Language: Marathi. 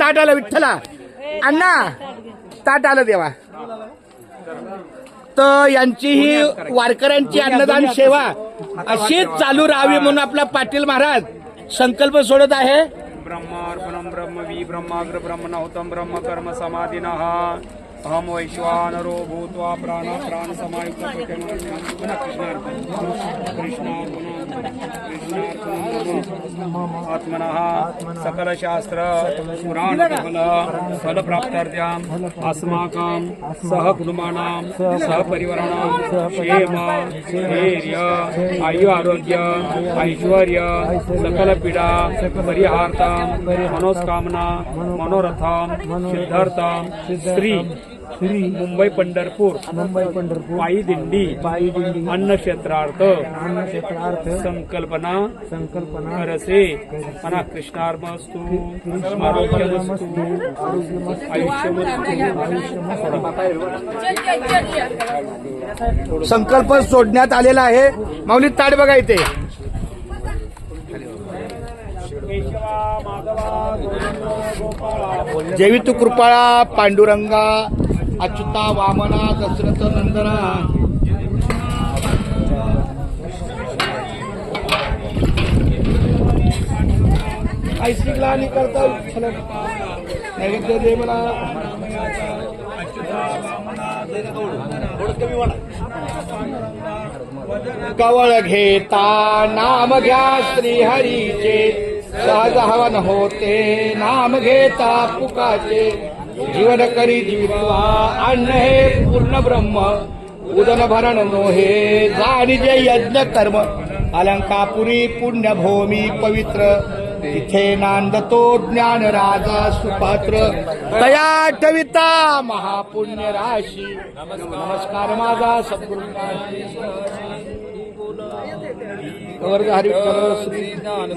ताट आलं विठ्ठला अण्णा ताट आलं देवा. तर यांची ही वारकऱ्यांची अन्नदान सेवा अशीच चालू राहावी म्हणून आपला पाटील महाराज संकल्प सोडत आहे. ब्रह्मार्पणं ब्रह्मवी ब्रह्माग्र ब्रह्मणहुतं ब्रह्म कर्म समाधिनः अहम वैश्वानरो भूत्वा प्राण समायुक्त आत्मनः सकल शास्त्र पुराण फल प्राप्त्यर्थ्याम् अस्माकं सह कुटुंबानां सह परिवाराणां क्षेम धैर्य आयु आरोग्य ऐश्वर्य सकल पीडा परिहार्थां मनोस्कामना मनोरथां सिद्धार्थां श्री मुंबई पंढरपूर पायी दिंडी अन्न क्षेत्रार्थ संकल्पना करसे अना कृष्णार्पणमस्तु आरोग्यमस्तु आयुष्यमस्तु. संकल्प सोडण्यात आलेला आहे. माऊली ताट बघा इथे. जेवी तू कृपाळा पांडुरंगा अच्युता वामना दशरथ नंदना. ऐशिकला आणि करता नैवेद्य दे मला. कवळ घेता नाम घ्या श्रीहरीचे सहज हवन होते नाम घेता पुकाचे. जीवन करी जीवित्वा अन्न हे पूर्ण ब्रह्म उदन भरण नोहे. जाणीजे यज्ञ कर्म अलंकापुरी पुण्यभूमी पवित्र तिथे नांदतो ज्ञान राजा सुपात्र. तया ठविता महापुण्य राशी. नमस्कार माझा सद्गुरू वर्ग हरी श्री ज्ञान